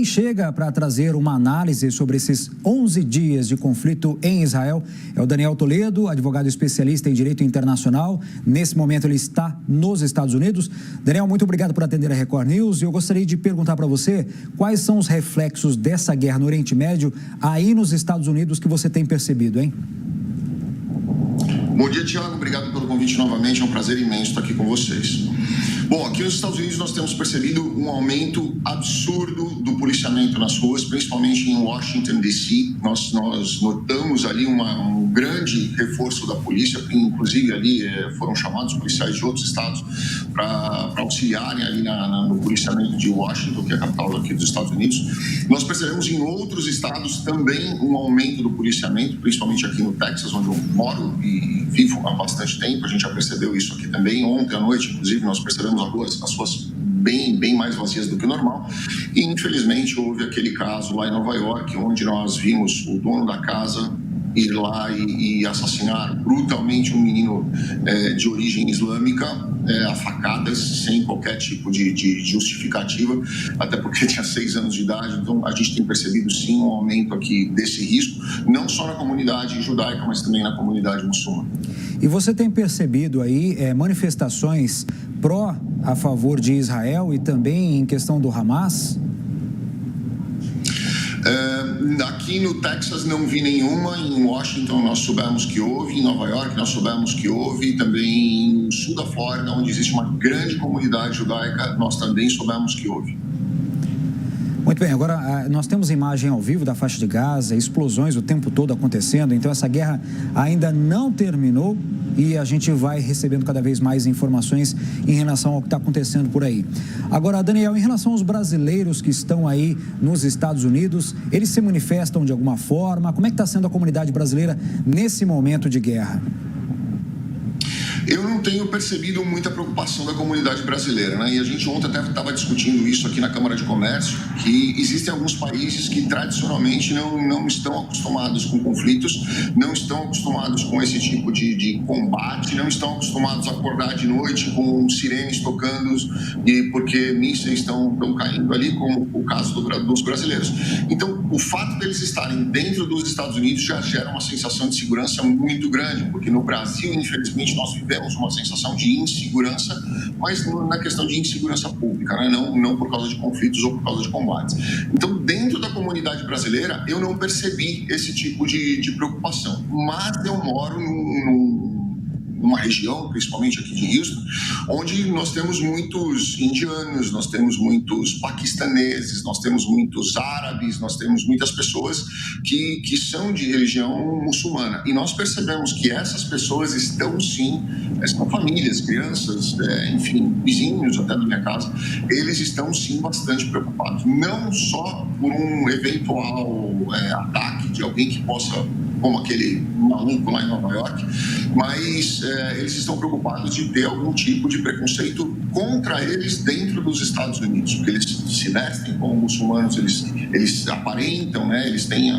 Quem chega para trazer uma análise sobre esses 11 dias de conflito em Israel é o Daniel Toledo, advogado especialista em direito internacional. Nesse momento ele está nos Estados Unidos. Daniel, muito obrigado por atender a Record News. E eu gostaria de perguntar para você quais são os reflexos dessa guerra no Oriente Médio aí nos Estados Unidos que você tem percebido, hein? Bom dia, Tiago. Obrigado pelo convite novamente. É um prazer imenso estar aqui com vocês. Bom, aqui nos Estados Unidos nós temos percebido um aumento absurdo do policiamento nas ruas, principalmente em Washington, D.C. Nós notamos ali um grande reforço da polícia, inclusive ali foram chamados policiais de outros estados para auxiliarem ali no policiamento de Washington, que é a capital aqui dos Estados Unidos. Nós percebemos em outros estados também um aumento do policiamento, principalmente aqui no Texas, onde eu moro e vivo há bastante tempo. A gente já percebeu isso aqui também. Ontem à noite, inclusive, nós percebemos as ruas bem mais vazias do que o normal. E, infelizmente, houve aquele caso lá em Nova York, onde nós vimos o dono da casa ir lá e assassinar brutalmente um menino de origem islâmica, a facadas, sem qualquer tipo de justificativa, até porque tinha 6 anos de idade. Então, a gente tem percebido, sim, um aumento aqui desse risco, não só na comunidade judaica, mas também na comunidade muçulmana. E você tem percebido aí manifestações a favor de Israel e também em questão do Hamas? Aqui no Texas não vi nenhuma, em Washington nós soubemos que houve, em Nova York nós soubemos que houve, e também no sul da Flórida, onde existe uma grande comunidade judaica, nós também soubemos que houve. Muito bem, agora nós temos imagem ao vivo da faixa de Gaza, explosões o tempo todo acontecendo, então essa guerra ainda não terminou e a gente vai recebendo cada vez mais informações em relação ao que está acontecendo por aí. Agora, Daniel, em relação aos brasileiros que estão aí nos Estados Unidos, eles se manifestam de alguma forma? Como é que está sendo a comunidade brasileira nesse momento de guerra? Eu não tenho percebido muita preocupação da comunidade brasileira, né? E a gente ontem até estava discutindo isso aqui na Câmara de Comércio, que existem alguns países que tradicionalmente não estão acostumados com conflitos, não estão acostumados com esse tipo de combate, não estão acostumados a acordar de noite com sirenes tocando e porque mísseis estão caindo ali, como o caso dos brasileiros. Então, o fato deles estarem dentro dos Estados Unidos já gera uma sensação de segurança muito grande, porque no Brasil, infelizmente, nós vivemos uma sensação de insegurança, mas na questão de insegurança pública, né? Não por causa de conflitos ou por causa de combates. Então, dentro da comunidade brasileira, eu não percebi esse tipo de preocupação, mas eu moro numa região, principalmente aqui de Houston, onde nós temos muitos indianos, nós temos muitos paquistaneses, nós temos muitos árabes, nós temos muitas pessoas que são de religião muçulmana. E nós percebemos que essas pessoas estão, sim, são famílias, crianças, enfim, vizinhos até da minha casa, eles estão, sim, bastante preocupados. Não só por um eventual ataque de alguém que possa, como aquele maluco lá em Nova York, mas eles estão preocupados de ter algum tipo de preconceito contra eles dentro dos Estados Unidos, porque eles se vestem como muçulmanos, eles aparentam, né? Eles têm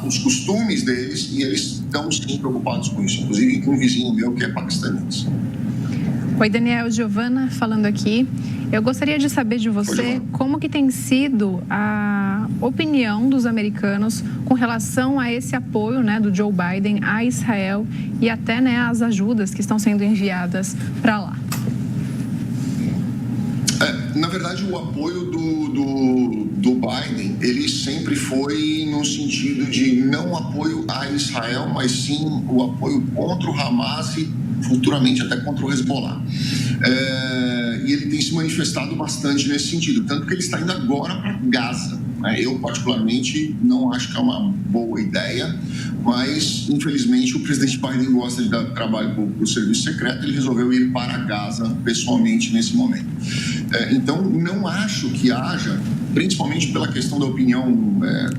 os costumes deles e eles estão sim preocupados com isso, inclusive com um vizinho meu que é paquistanês. Oi, Daniel, Giovana falando aqui. Eu gostaria de saber de você como que tem sido a opinião dos americanos com relação a esse apoio, né, do Joe Biden a Israel e até, né, as ajudas que estão sendo enviadas para lá. Na verdade, o apoio do Biden, ele sempre foi no sentido de não apoio a Israel, mas sim o apoio contra o Hamas e futuramente até contra o Hezbollah. E ele tem se manifestado bastante nesse sentido, tanto que ele está indo agora para Gaza. Eu, particularmente, não acho que é uma boa ideia, mas, infelizmente, o presidente Biden gosta de dar trabalho para o serviço secreto, ele resolveu ir para Gaza pessoalmente nesse momento. Então, não acho que haja, principalmente pela questão da opinião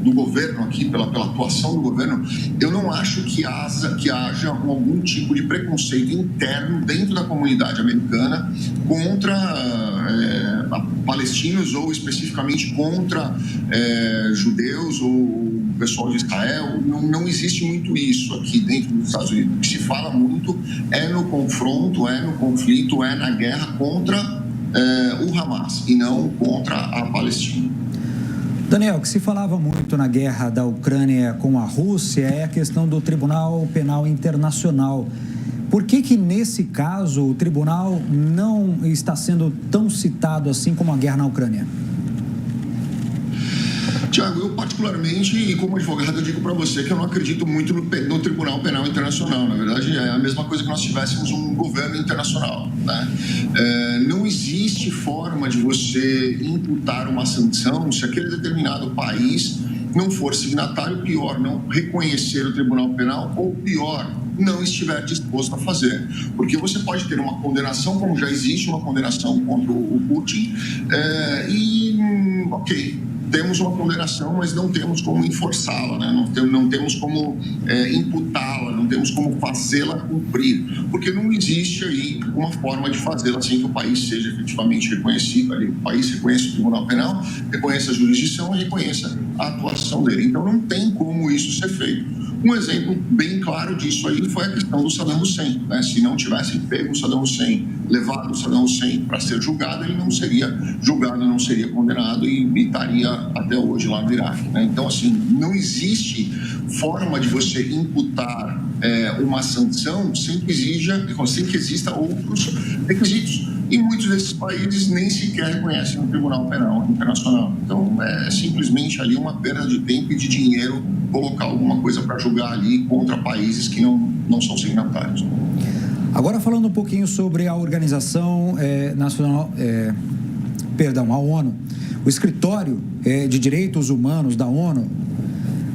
do governo aqui, pela atuação do governo, eu não acho que haja algum tipo de preconceito interno dentro da comunidade americana contra palestinos ou especificamente contra judeus ou pessoal de Israel. Não existe muito isso aqui dentro dos Estados Unidos. O que se fala muito é no confronto, é no conflito, é na guerra contra o Hamas e não contra a Palestina. Daniel, o que se falava muito na guerra da Ucrânia com a Rússia é a questão do Tribunal Penal Internacional. Por que nesse caso o tribunal não está sendo tão citado assim como a guerra na Ucrânia? Tiago, eu particularmente, e como advogado, eu digo para você que eu não acredito muito no Tribunal Penal Internacional. Na verdade, é a mesma coisa que nós tivéssemos um governo internacional, né? Não existe forma de você imputar uma sanção se aquele determinado país não for signatário, pior, não reconhecer o Tribunal Penal, ou pior, não estiver disposto a fazer. Porque você pode ter uma condenação, como já existe uma condenação contra o Putin, ok, temos uma condenação, mas não temos como enforçá-la, né? Não temos como imputá-la, não temos como fazê-la cumprir, porque não existe aí uma forma de fazê-la sem que o país seja efetivamente reconhecido. Ali, o país reconheça o Tribunal Penal, reconheça a jurisdição e reconheça a atuação dele. Então não tem como isso ser feito. Um exemplo bem claro disso aí foi a questão do Saddam Hussein, né? Se não tivessem pego o Saddam Hussein, levado o Saddam Hussein para ser julgado, ele não seria julgado, não seria condenado e estaria até hoje lá no Iraque, né? Então, assim, não existe forma de você imputar uma sanção sem que exista outros requisitos. E muitos desses países nem sequer reconhecem o Tribunal Penal Internacional. Então, é simplesmente ali uma perda de tempo e de dinheiro colocar alguma coisa para julgar ali contra países que não são signatários. Agora, falando um pouquinho sobre a Organização Nacional, a ONU, o Escritório de Direitos Humanos da ONU,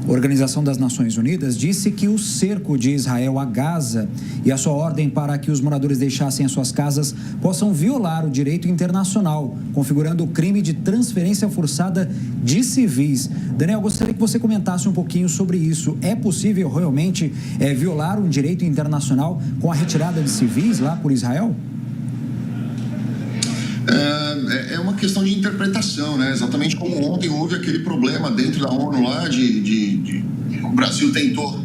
Organização das Nações Unidas, disse que o cerco de Israel a Gaza e a sua ordem para que os moradores deixassem as suas casas possam violar o direito internacional, configurando o crime de transferência forçada de civis. Daniel, gostaria que você comentasse um pouquinho sobre isso. É possível realmente violar um direito internacional com a retirada de civis lá por Israel? É uma questão de interpretação, né? Exatamente como ontem houve aquele problema dentro da ONU lá o Brasil tentou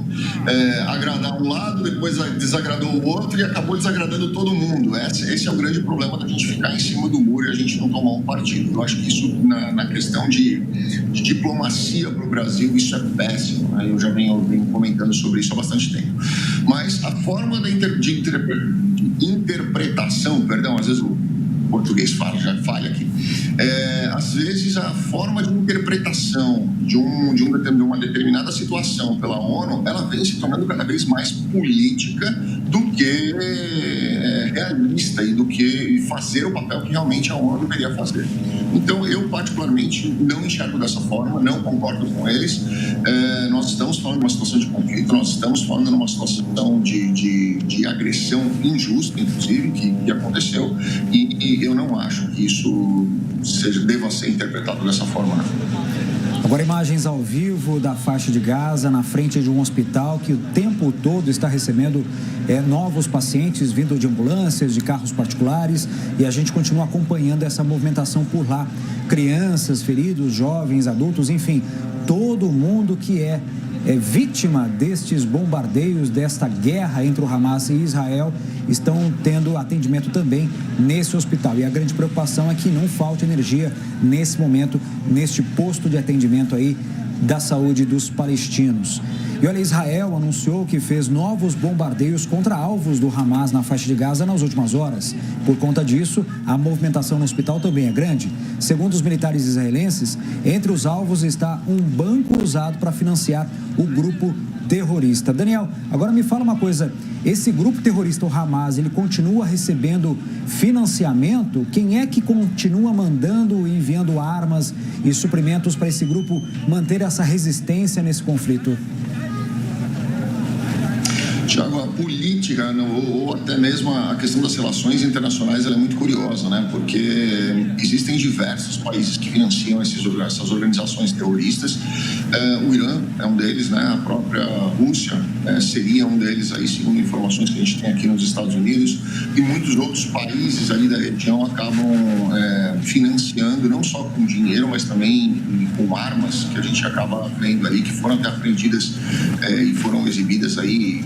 agradar um lado, depois desagradou o outro e acabou desagradando todo mundo. Esse é o grande problema da gente ficar em cima do muro e a gente não tomar um partido. Eu acho que isso, na questão de diplomacia para o Brasil, isso é péssimo, né? Eu já venho comentando sobre isso há bastante tempo. Mas a forma de interpretação, às vezes o português falha aqui. Às vezes a forma de interpretação de uma determinada situação pela ONU, ela vem se tornando cada vez mais política do que realista e do que fazer o papel que realmente a ONU deveria fazer. Então, eu particularmente não enxergo dessa forma, não concordo com eles. Nós estamos falando de uma situação de conflito, nós estamos falando de uma situação de agressão injusta, inclusive, que aconteceu, e eu não acho que isso deva ser interpretado dessa forma, não. Agora, imagens ao vivo da faixa de Gaza, na frente de um hospital que o tempo todo está recebendo novos pacientes vindo de ambulâncias, de carros particulares, e a gente continua acompanhando essa movimentação por lá. Crianças, feridos, jovens, adultos, enfim, todo mundo que é vítima destes bombardeios, desta guerra entre o Hamas e Israel, estão tendo atendimento também nesse hospital. E a grande preocupação é que não falte energia nesse momento, neste posto de atendimento aí da saúde dos palestinos. E olha, Israel anunciou que fez novos bombardeios contra alvos do Hamas na faixa de Gaza nas últimas horas. Por conta disso, a movimentação no hospital também é grande. Segundo os militares israelenses, entre os alvos está um banco usado para financiar o grupo terrorista. Daniel, agora me fala uma coisa, esse grupo terrorista, o Hamas, ele continua recebendo financiamento? Quem é que continua mandando e enviando armas e suprimentos para esse grupo manter essa resistência nesse conflito? Tiago, a política ou até mesmo a questão das relações internacionais ela é muito curiosa, né? Porque existem diversos países que financiam essas organizações terroristas. O Irã é um deles, né? A própria Rússia seria um deles, aí, segundo informações que a gente tem aqui nos Estados Unidos. E muitos outros países ali da região acabam financiando, não só com dinheiro, mas também com armas, que a gente acaba vendo ali, que foram até apreendidas e foram exibidas aí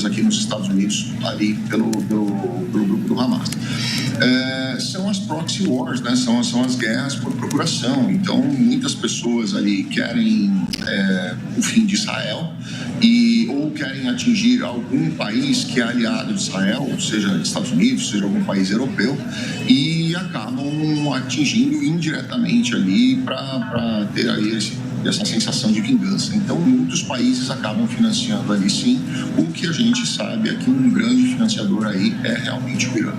aqui nos Estados Unidos, ali pelo grupo do Hamas. são as proxy wars, né? São as guerras por procuração. Então, muitas pessoas ali querem o fim de Israel ou querem atingir algum país que é aliado de Israel, seja Estados Unidos, seja algum país europeu, e acabam atingindo indiretamente ali para ter aí essa sensação de vingança. Então, muitos países acabam financiando ali, sim. O que a gente sabe é que um grande financiador aí é realmente o Irã.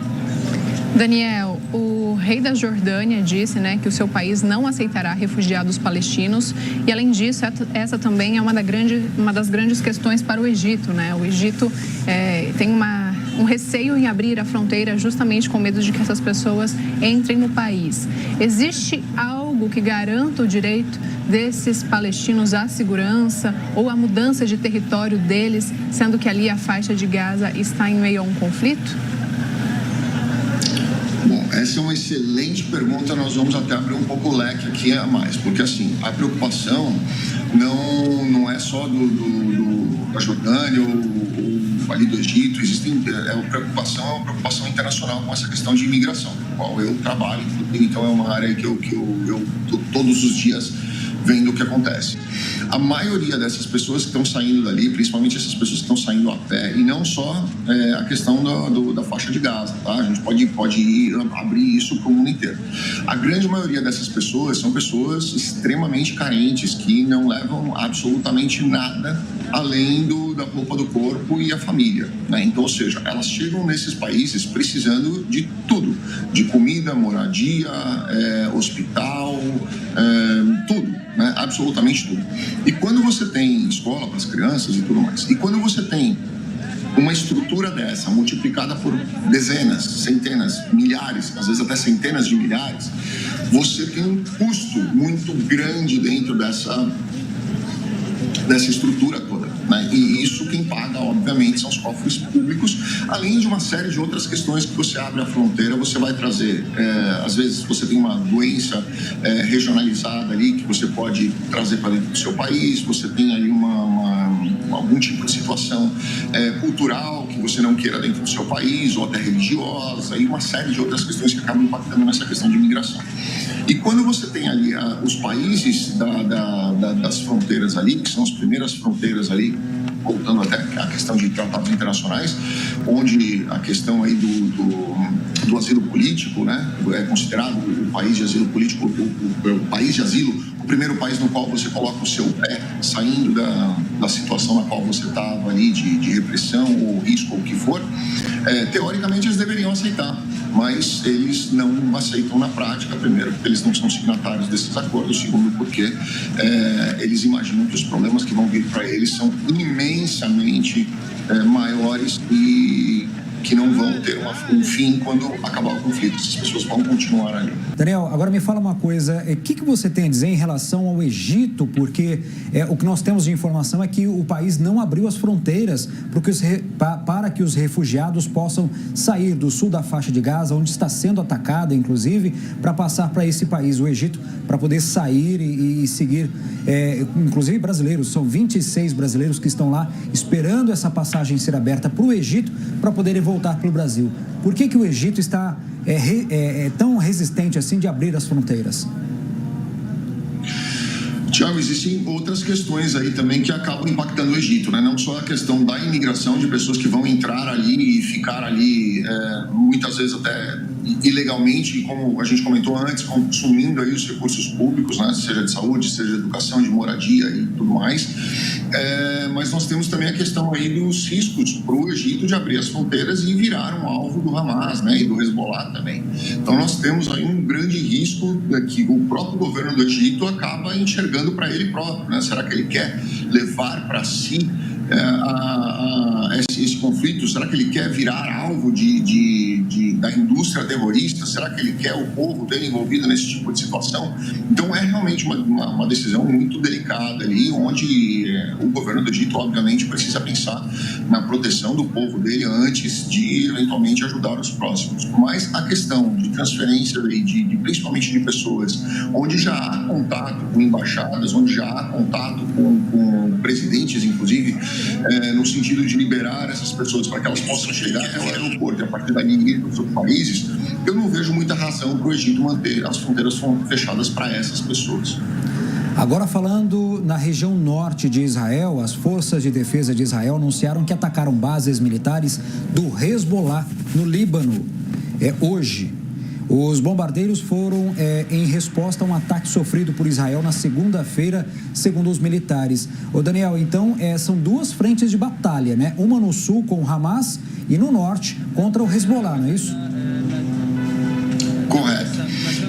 Daniel, o rei da Jordânia disse, né, que o seu país não aceitará refugiados palestinos e, além disso, essa também é uma das grandes questões para o Egito, né? O Egito tem um receio em abrir a fronteira justamente com medo de que essas pessoas entrem no país. Existe algo que garanta o direito desses palestinos à segurança ou à mudança de território deles, sendo que ali a faixa de Gaza está em meio a um conflito? Essa é uma excelente pergunta, nós vamos até abrir um pouco o leque aqui a mais, porque assim, a preocupação não é só da Jordânia ou ali do Egito, a preocupação é uma preocupação internacional com essa questão de imigração, com a qual eu trabalho, então é uma área que eu tô todos os dias vendo o que acontece. A maioria dessas pessoas que estão saindo dali, principalmente essas pessoas que estão saindo a pé, e não só a questão da faixa de Gaza, tá? A gente pode abrir isso para o mundo inteiro. A grande maioria dessas pessoas são pessoas extremamente carentes, que não levam absolutamente nada além da roupa do corpo e a família, né? Então, ou seja, elas chegam nesses países precisando de tudo, de comida, moradia, hospital, tudo, né? Absolutamente tudo. E quando você tem escola para as crianças e tudo mais, e quando você tem uma estrutura dessa multiplicada por dezenas, centenas, milhares, às vezes até centenas de milhares, você tem um custo muito grande dentro dessa estrutura toda, né? E isso quem paga, obviamente, são os cofres públicos, além de uma série de outras questões que você abre a fronteira, você vai trazer, às vezes você tem uma doença regionalizada ali que você pode trazer para dentro do seu país, você tem ali algum tipo de situação cultural que você não queira dentro do seu país, ou até religiosa, e uma série de outras questões que acabam impactando nessa questão de imigração. E quando você tem ali os países das fronteiras ali, que são as primeiras fronteiras ali, voltando até à questão de tratados internacionais, onde a questão aí do asilo político, né, é considerado o país de asilo político, o país de asilo, o primeiro país no qual você coloca o seu pé, saindo da situação na qual você estava ali, de repressão ou risco ou o que for, teoricamente eles deveriam aceitar, mas eles não aceitam na prática, primeiro porque eles não são signatários desses acordos, segundo porque eles imaginam que os problemas que vão vir para eles são imensamente maiores e que não vão ter um fim quando acabar o conflito. Essas pessoas vão continuar ali. Daniel, agora me fala uma coisa, o que você tem a dizer em relação ao Egito? Porque o que nós temos de informação é que o país não abriu as fronteiras para que os refugiados possam sair do sul da faixa de Gaza, onde está sendo atacada, inclusive, para passar para esse país, o Egito, para poder sair e seguir, inclusive brasileiros. São 26 brasileiros que estão lá esperando essa passagem ser aberta para o Egito para poderem voltar para o Brasil. Por que o Egito está tão resistente assim de abrir as fronteiras? Tiago, existem outras questões aí também que acabam impactando o Egito, né? Não só a questão da imigração de pessoas que vão entrar ali e ficar ali, muitas vezes até ilegalmente, como a gente comentou antes, consumindo aí os recursos públicos, né? Seja de saúde, seja de educação, de moradia e tudo mais. Mas nós temos também a questão aí dos riscos para o Egito de abrir as fronteiras e virar um alvo do Hamas, né? E do Hezbollah também. Então nós temos aí um grande risco que o próprio governo do Egito acaba enxergando para ele próprio, né? Será que ele quer levar para si esse conflito? Será que ele quer virar alvo da indústria terrorista? Será que ele quer o povo dele envolvido nesse tipo de situação? Então é realmente uma decisão muito delicada ali, onde o governo do Egito obviamente precisa pensar na proteção do povo dele antes de eventualmente ajudar os próximos. Mas a questão de transferência principalmente de pessoas, onde já há contato com embaixadas, onde já há contato com presidentes, inclusive, no sentido de liberar essas pessoas para que elas possam chegar até o aeroporto e a partir dali ir para os outros países, eu não vejo muita razão para o Egito manter as fronteiras fechadas para essas pessoas. Agora, falando na região norte de Israel, as forças de defesa de Israel anunciaram que atacaram bases militares do Hezbollah no Líbano hoje. Os bombardeiros foram em resposta a um ataque sofrido por Israel na segunda-feira, segundo os militares. Ô Daniel, então são duas frentes de batalha, né? Uma no sul com o Hamas e no norte contra o Hezbollah, não é isso? Correto.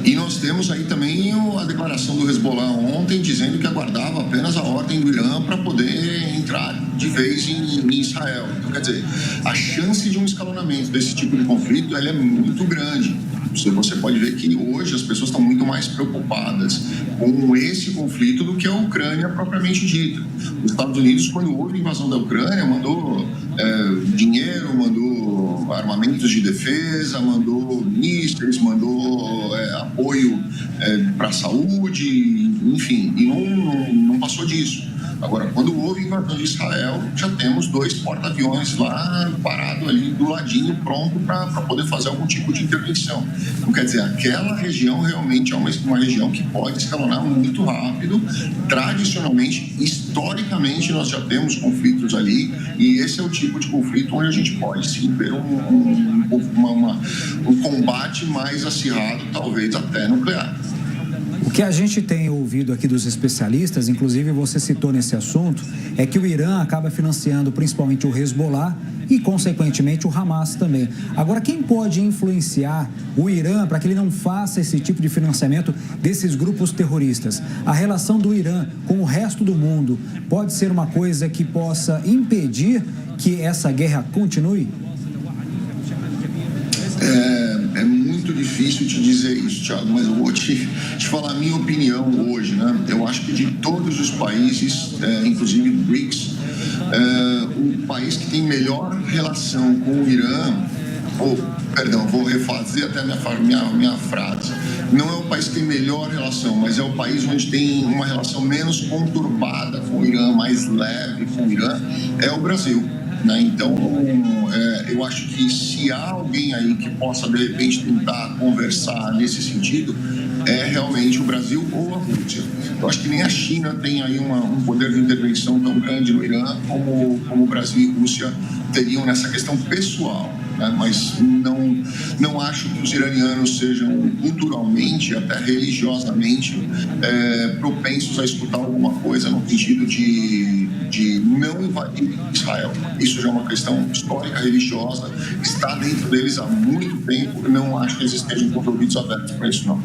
E nós temos aí também a declaração do Hezbollah ontem dizendo que aguardava apenas a ordem do Irã para poder entrar de vez em Israel. Então, quer dizer, a chance de um escalonamento desse tipo de conflito ela é muito grande. Você pode ver que hoje as pessoas estão muito mais preocupadas com esse conflito do que a Ucrânia propriamente dita. Os Estados Unidos, quando houve a invasão da Ucrânia, mandou dinheiro, mandou armamentos de defesa, mandou mísseis, mandou apoio para a saúde, enfim, e não passou disso. Agora, quando houve invasão de Israel, já temos 2 porta-aviões lá parados ali do ladinho, pronto para poder fazer algum tipo de intervenção. Então, quer dizer, aquela região realmente é uma região que pode escalonar muito rápido. Tradicionalmente, historicamente, nós já temos conflitos ali e esse é o tipo de conflito onde a gente pode sim ver um combate mais acirrado, talvez até nuclear. O que a gente tem ouvido aqui dos especialistas, inclusive você citou nesse assunto, é que o Irã acaba financiando principalmente o Hezbollah e, consequentemente, o Hamas também. Agora, quem pode influenciar o Irã para que ele não faça esse tipo de financiamento desses grupos terroristas? A relação do Irã com o resto do mundo pode ser uma coisa que possa impedir que essa guerra continue? É muito difícil te dizer isso, Thiago, mas eu vou te falar a minha opinião hoje, né? Eu acho que de todos os países, inclusive do BRICS, o país que tem melhor relação com o Irã, vou refazer até minha frase, não é o país que tem melhor relação, mas é o país onde tem uma relação menos conturbada com o Irã, mais leve com o Irã, é o Brasil. Né? Então, eu acho que se há alguém aí que possa, de repente, tentar conversar nesse sentido, é realmente o Brasil ou a Rússia. Eu acho que nem a China tem aí um poder de intervenção tão grande no Irã como o Brasil e a Rússia teriam nessa questão pessoal. Né? Mas não acho que os iranianos sejam culturalmente, até religiosamente, propensos a escutar alguma coisa no sentido de não invadir Israel. Isso já é uma questão histórica, religiosa, está dentro deles há muito tempo. Não acho que eles estejam com os ouvidos abertos para isso, não.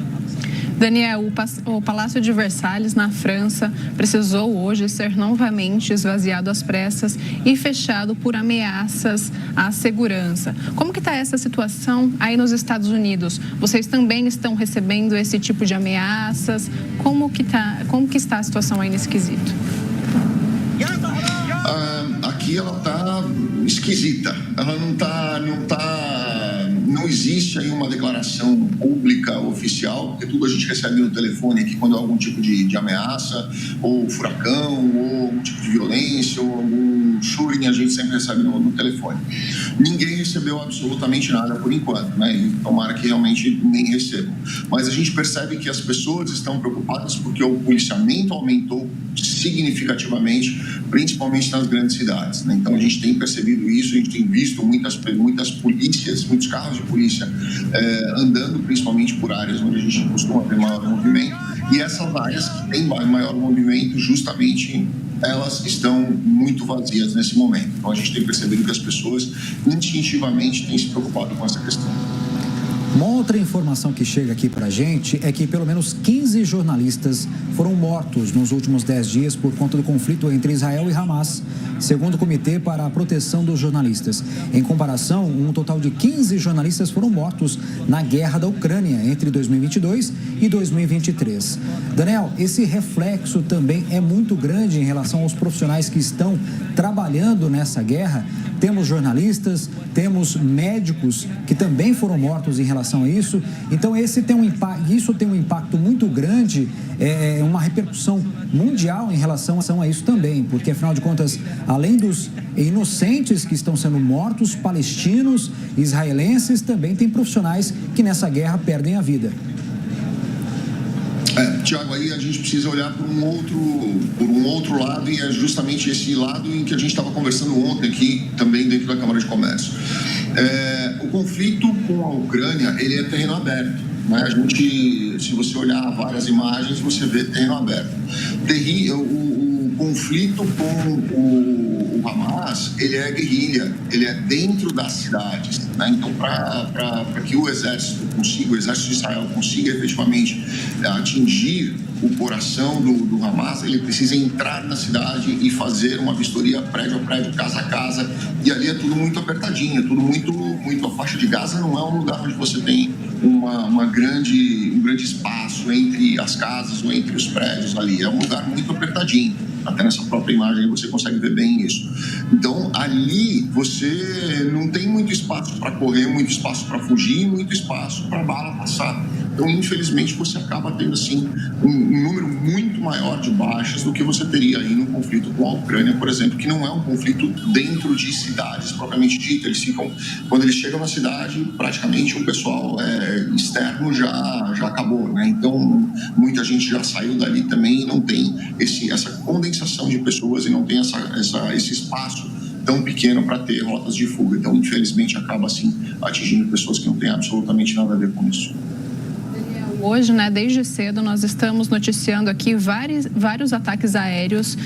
Daniel, o Palácio de Versalhes, na França, precisou hoje ser novamente esvaziado às pressas e fechado por ameaças à segurança. Como que está essa situação aí nos Estados Unidos? Vocês também estão recebendo esse tipo de ameaças? Como que está a situação aí nesse quesito? Aqui ela está esquisita. Ela não existe aí uma declaração pública oficial, porque tudo a gente recebe no telefone aqui quando há algum tipo de ameaça, ou furacão, ou algum tipo de violência, ou algum shooting, a gente sempre recebe no telefone. Ninguém recebeu absolutamente nada por enquanto, né? E tomara que realmente nem recebam. Mas a gente percebe que as pessoas estão preocupadas porque o policiamento aumentou significativamente, principalmente nas grandes cidades, né? Então a gente tem percebido isso, a gente tem visto muitas polícias, muitos carros de polícia andando principalmente por áreas onde a gente costuma ter maior movimento, e essas áreas que têm maior movimento, justamente elas estão muito vazias nesse momento. Então a gente tem percebido que as pessoas instintivamente têm se preocupado com essa questão. Uma outra informação que chega aqui para a gente é que pelo menos 15 jornalistas foram mortos nos últimos 10 dias por conta do conflito entre Israel e Hamas, segundo o Comitê para a Proteção dos Jornalistas. Em comparação, um total de 15 jornalistas foram mortos na guerra da Ucrânia entre 2022 e 2023. Daniel, esse reflexo também é muito grande em relação aos profissionais que estão trabalhando nessa guerra. temos jornalistas, temos médicos que também foram mortos em relação a isso. Então, isso tem um impacto muito grande, uma repercussão mundial em relação a isso também, porque, afinal de contas, além dos inocentes que estão sendo mortos, palestinos, israelenses, também tem profissionais que nessa guerra perdem a vida. Tiago, aí a gente precisa olhar por um outro lado, e é justamente esse lado em que a gente estava conversando ontem aqui, também dentro da Câmara de Comércio. O conflito com a Ucrânia, ele é terreno aberto, né? Se você olhar várias imagens, você vê terreno aberto. O conflito com o Hamas, ele é guerrilha, ele é dentro das cidades, né? Então, para que o exército de Israel consiga efetivamente atingir o coração do Hamas, ele precisa entrar na cidade e fazer uma vistoria prédio a prédio, casa a casa, e ali é tudo muito apertadinho, é tudo muito. A faixa de Gaza não é um lugar onde você tem um grande espaço entre as casas ou entre os prédios ali, é um lugar muito apertadinho. Até nessa própria imagem você consegue ver bem isso. Então, ali você não tem muito espaço para correr, muito espaço para fugir, muito espaço para a bala passar. Então, infelizmente, você acaba tendo, assim, um número muito maior de baixas do que você teria aí no conflito com a Ucrânia, por exemplo, que não é um conflito dentro de cidades propriamente dita. Quando eles chegam na cidade, praticamente o pessoal externo já acabou, né? Então, muita gente já saiu dali também e não tem essa condensação de pessoas e não tem esse espaço tão pequeno para ter rotas de fuga. Então, infelizmente, acaba, assim, atingindo pessoas que não têm absolutamente nada a ver com isso. Hoje, né, desde cedo, nós estamos noticiando aqui vários ataques aéreos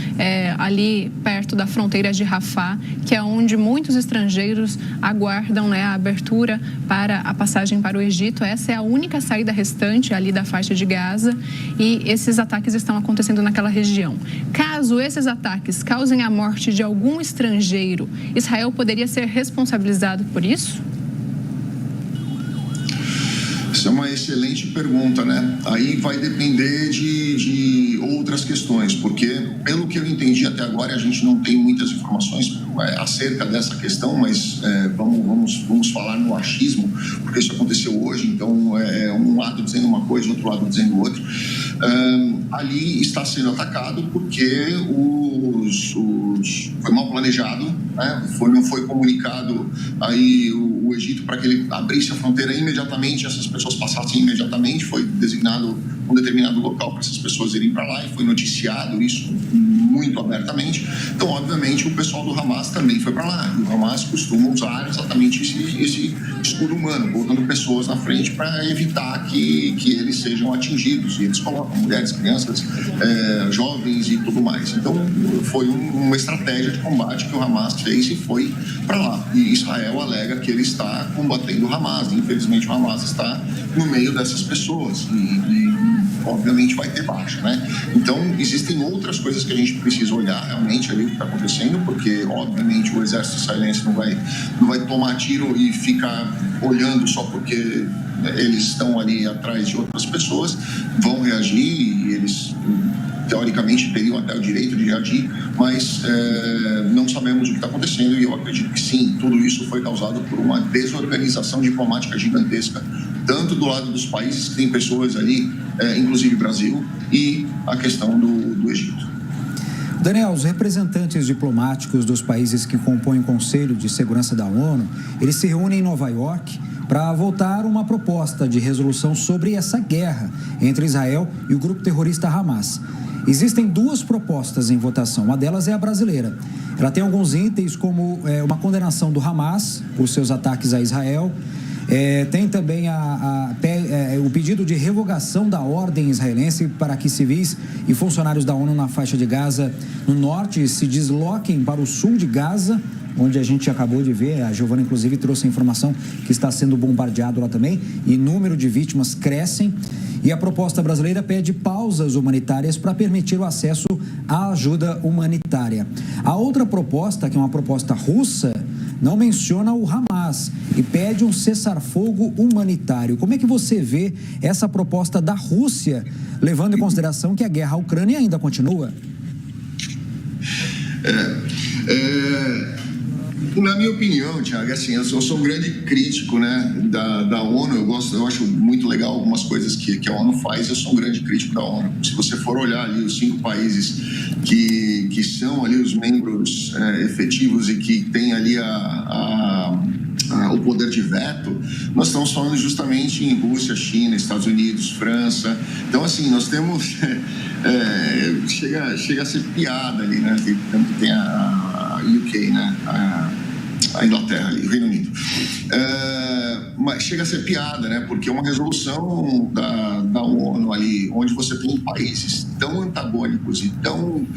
ali perto da fronteira de Rafah, que é onde muitos estrangeiros aguardam, né, a abertura para a passagem para o Egito. Essa é a única saída restante ali da faixa de Gaza, e esses ataques estão acontecendo naquela região. Caso esses ataques causem a morte de algum estrangeiro, Israel poderia ser responsabilizado por isso? Isso é uma excelente pergunta, né? Aí vai depender de outras questões, porque, pelo que eu entendi até agora, a gente não tem muitas informações acerca dessa questão, mas vamos falar no achismo, porque isso aconteceu hoje, então um lado dizendo uma coisa, outro lado dizendo outra. Ali está sendo atacado porque foi mal planejado, né? Não foi comunicado aí o Egito para que ele abrisse a fronteira imediatamente, essas pessoas passassem imediatamente, foi designado um determinado local para essas pessoas irem para lá e foi noticiado isso muito abertamente. Então, obviamente, o pessoal do Hamas também foi para lá, e o Hamas costuma usar exatamente esse escudo humano, botando pessoas na frente para evitar que eles sejam atingidos, e eles colocam mulheres, crianças, jovens e tudo mais. Então, foi uma estratégia de combate que o Hamas fez e foi para lá, e Israel alega que ele está combatendo o Hamas. Infelizmente, o Hamas está no meio dessas pessoas e obviamente vai ter baixa, né? Então, existem outras coisas que a gente precisa olhar realmente ali o que está acontecendo, porque obviamente o exército israelense não vai tomar tiro e ficar olhando só porque eles estão ali atrás de outras pessoas, vão reagir, e eles teoricamente teriam até o direito de reagir, mas não sabemos o que está acontecendo, e eu acredito que sim, tudo isso foi causado por uma desorganização diplomática gigantesca, tanto do lado dos países que tem pessoas ali, inclusive Brasil, e a questão do Egito. Daniel, os representantes diplomáticos dos países que compõem o Conselho de Segurança da ONU, eles se reúnem em Nova York para votar uma proposta de resolução sobre essa guerra entre Israel e o grupo terrorista Hamas. Existem duas propostas em votação, uma delas é a brasileira. Ela tem alguns itens como uma condenação do Hamas por seus ataques a Israel. Tem também o pedido de revogação da ordem israelense para que civis e funcionários da ONU na faixa de Gaza no norte se desloquem para o sul de Gaza, onde a gente acabou de ver, a Giovana inclusive trouxe a informação que está sendo bombardeado lá também, e número de vítimas crescem. E a proposta brasileira pede pausas humanitárias para permitir o acesso à ajuda humanitária. A outra proposta, que é uma proposta russa, não menciona o Hamas e pede um cessar-fogo humanitário. Como é que você vê essa proposta da Rússia, levando em consideração que a guerra à Ucrânia ainda continua? Na minha opinião, Thiago, assim, eu sou um grande crítico, né, da ONU. Eu acho muito legal algumas coisas que a ONU faz. Eu sou um grande crítico da ONU. Se você for olhar ali os 5 países que são ali os membros efetivos e que têm ali o poder de veto, nós estamos falando justamente em Rússia, China, Estados Unidos, França. Então, assim, nós temos... chega a ser piada ali, né? Tem a UK, né? A Inglaterra ali, o Reino Unido. Mas chega a ser piada, né? Porque é uma resolução da ONU ali, onde você tem países tão antagônicos e tão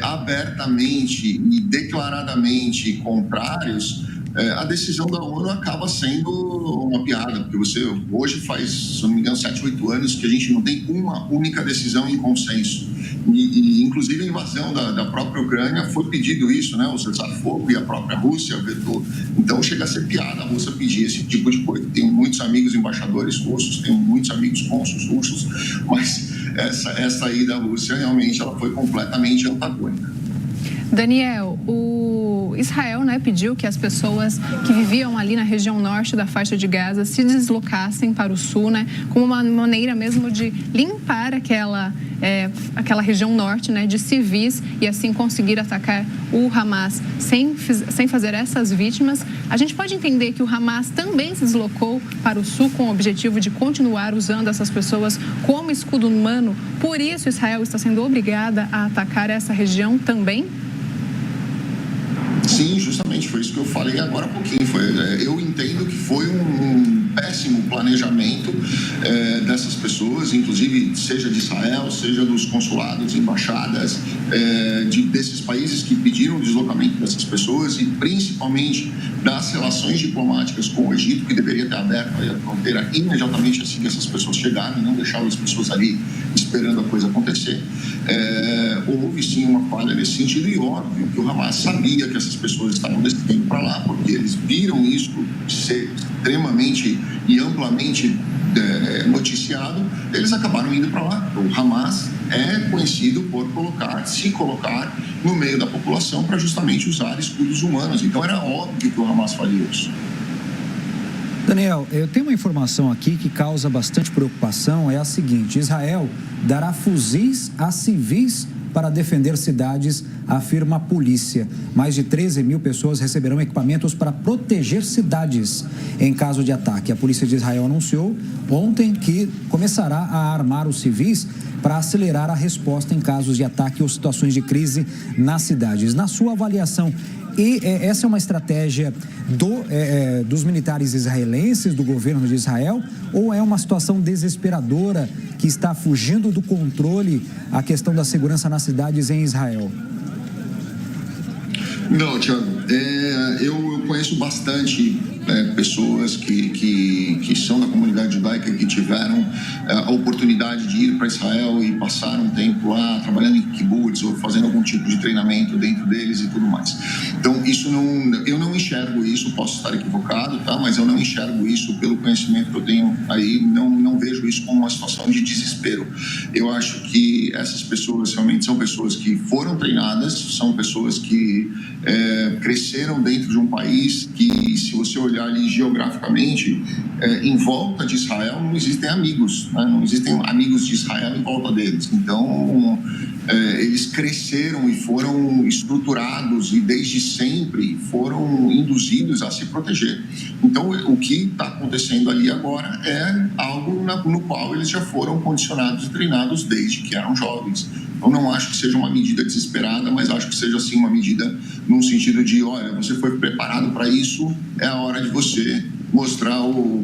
abertamente e declaradamente contrários. A decisão da ONU acaba sendo uma piada, porque você hoje faz, se não me engano, 7, 8 anos que a gente não tem uma única decisão em consenso. E inclusive a invasão da própria Ucrânia foi pedido isso, né? O cessar-fogo, e a própria Rússia vetou. Então chega a ser piada a Rússia pedir esse tipo de coisa. Tenho muitos amigos embaixadores russos, tenho muitos amigos cônsules russos, mas essa aí da Rússia realmente ela foi completamente antagônica. Daniel, o Israel, né, pediu que as pessoas que viviam ali na região norte da faixa de Gaza se deslocassem para o sul, né, como uma maneira mesmo de limpar aquela região norte, né, de civis e assim conseguir atacar o Hamas sem fazer essas vítimas. A gente pode entender que o Hamas também se deslocou para o sul com o objetivo de continuar usando essas pessoas como escudo humano. Por isso, Israel está sendo obrigada a atacar essa região também? Sim, justamente, foi isso que eu falei agora há pouquinho. Eu entendo que foi um péssimo planejamento dessas pessoas, inclusive seja de Israel, seja dos consulados, embaixadas, desses países que pediram o deslocamento dessas pessoas e principalmente das relações diplomáticas com o Egito, que deveria ter aberto a fronteira imediatamente assim que essas pessoas chegaram e não deixar as pessoas ali esperando a coisa acontecer. Houve sim uma falha nesse sentido e óbvio que o Hamas sabia que essas pessoas estavam descendo para lá, porque eles viram isso ser extremamente e amplamente noticiado, eles acabaram indo para lá. O Hamas é conhecido por se colocar no meio da população para justamente usar escudos humanos. Então era óbvio que o Hamas faria isso. Daniel, eu tenho uma informação aqui que causa bastante preocupação, é a seguinte: Israel dará fuzis a civis para defender cidades, afirma a polícia. Mais de 13 mil pessoas receberão equipamentos para proteger cidades em caso de ataque. A polícia de Israel anunciou ontem que começará a armar os civis para acelerar a resposta em casos de ataque ou situações de crise nas cidades. Na sua avaliação, essa é uma estratégia dos militares israelenses, do governo de Israel, ou é uma situação desesperadora que está fugindo do controle a questão da segurança nas cidades em Israel? Não, Thiago, eu conheço bastante pessoas que são da comunidade judaica, que tiveram a oportunidade de ir para Israel e passar um tempo lá trabalhando em kibbutz ou fazendo algum tipo de treinamento dentro deles e tudo mais. Então, eu não enxergo isso, posso estar equivocado, tá? Mas eu não enxergo isso pelo conhecimento que eu tenho aí, não vejo isso como uma situação de desespero. Eu acho que essas pessoas realmente são pessoas que foram treinadas, são pessoas que cresceram dentro de um país que, se você olhar ali geograficamente, em volta de Israel não existem amigos, né? Não existem amigos de Israel em volta deles. Então, eles cresceram e foram estruturados e desde sempre foram induzidos a se proteger. Então, o que está acontecendo ali agora é algo no qual eles já foram condicionados e treinados desde que eram jovens. Eu não acho que seja uma medida desesperada, mas acho que seja, sim, uma medida no sentido de, olha, você foi preparado para isso, é a hora de você mostrar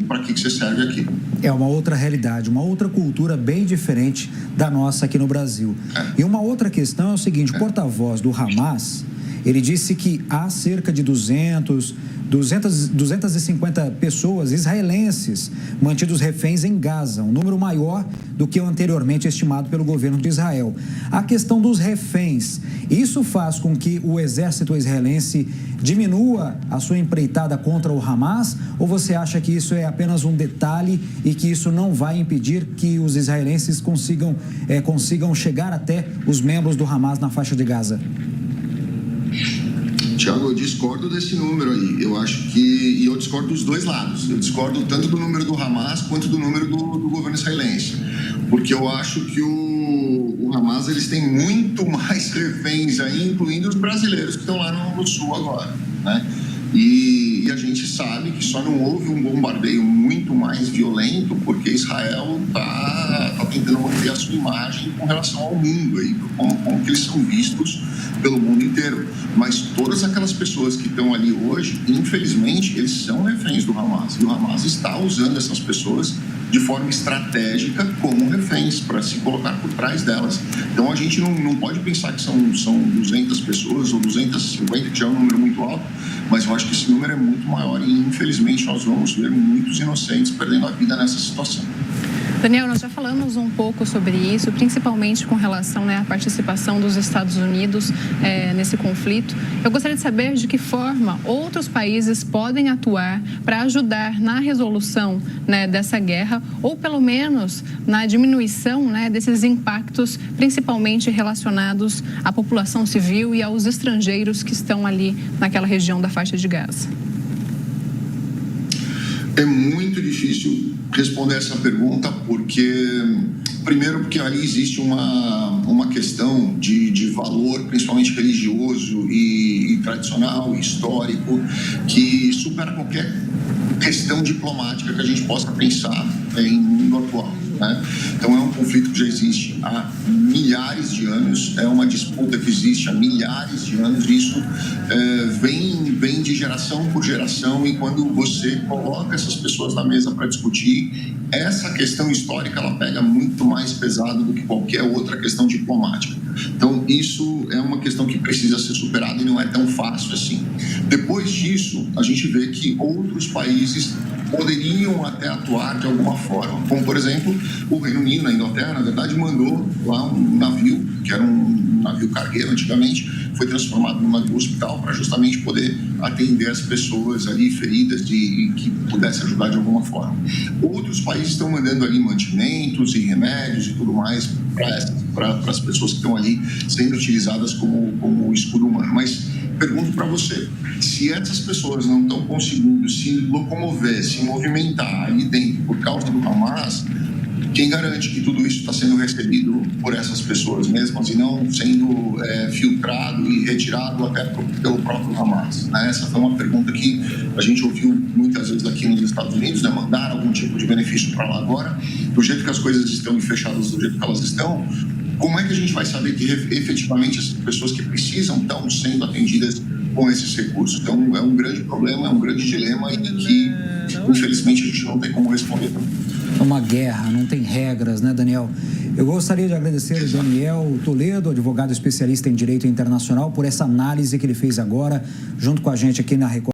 para que você serve aqui. É uma outra realidade, uma outra cultura bem diferente da nossa aqui no Brasil. E uma outra questão é o seguinte: o porta-voz do Hamas, ele disse que há cerca de 250 pessoas israelenses mantidos reféns em Gaza, um número maior do que o anteriormente estimado pelo governo de Israel. A questão dos reféns, isso faz com que o exército israelense diminua a sua empreitada contra o Hamas, ou você acha que isso é apenas um detalhe e que isso não vai impedir que os israelenses consigam chegar até os membros do Hamas na faixa de Gaza? Tiago, eu discordo desse número aí. Eu acho que... E eu discordo dos dois lados. Eu discordo tanto do número do Hamas quanto do número do governo israelense. Porque eu acho que o Hamas, eles têm muito mais reféns aí, incluindo os brasileiros que estão lá no sul agora, né? E a gente sabe que só não houve um bombardeio muito mais violento porque Israel está tentando manter a sua imagem com relação ao mundo, aí, como que eles são vistos pelo mundo inteiro. Mas todas aquelas pessoas que estão ali hoje, infelizmente, eles são reféns do Hamas. E o Hamas está usando essas pessoas de forma estratégica como reféns para se colocar por trás delas. Então a gente não pode pensar que são 200 pessoas ou 250, que já é um número muito alto, mas eu acho que esse número é muito maior e infelizmente nós vamos ver muitos inocentes perdendo a vida nessa situação. Daniel, nós já falamos um pouco sobre isso, principalmente com relação, né, à participação dos Estados Unidos nesse conflito. Eu gostaria de saber de que forma outros países podem atuar para ajudar na resolução, né, dessa guerra ou pelo menos na diminuição, né, desses impactos, principalmente relacionados à população civil e aos estrangeiros que estão ali naquela região da faixa de Gaza. É muito difícil responder essa pergunta primeiro porque ali existe uma questão de valor, principalmente religioso e tradicional, histórico, que supera qualquer questão diplomática que a gente possa pensar em mundo atual, né? Então é um conflito que já existe há milhares de anos, é uma disputa que existe há milhares de anos, e isso vem de geração por geração, e quando você coloca essas pessoas na mesa para discutir, essa questão histórica ela pega muito mais pesado do que qualquer outra questão diplomática. Então isso é uma questão que precisa ser superada e não é tão fácil assim. Depois disso, a gente vê que outros países poderiam até atuar de alguma forma, como por exemplo o Reino Unido, na Inglaterra, na verdade mandou lá um navio, que era um navio cargueiro antigamente, foi transformado num navio hospital para justamente poder atender as pessoas ali feridas e que pudesse ajudar de alguma forma. Outros países estão mandando ali mantimentos e remédios e tudo mais para as pessoas que estão ali sendo utilizadas como escudo humano. Mas pergunto para você, se essas pessoas não estão conseguindo se locomover, se movimentar ali dentro por causa do Hamas, quem garante que tudo isso está sendo recebido por essas pessoas mesmas e não sendo filtrado e retirado até pelo próprio Hamas? Né? Essa foi uma pergunta que a gente ouviu muitas vezes aqui nos Estados Unidos, né? Mandar algum tipo de benefício para lá agora. Do jeito que as coisas estão fechadas, do jeito que elas estão, como é que a gente vai saber que efetivamente essas pessoas que precisam estão sendo atendidas com esses recursos? Então é um grande problema, é um grande dilema e que infelizmente a gente não tem como responder. É uma guerra, não tem regras, né, Daniel? Eu gostaria de agradecer ao Daniel Toledo, advogado especialista em direito internacional, por essa análise que ele fez agora, junto com a gente aqui na Record.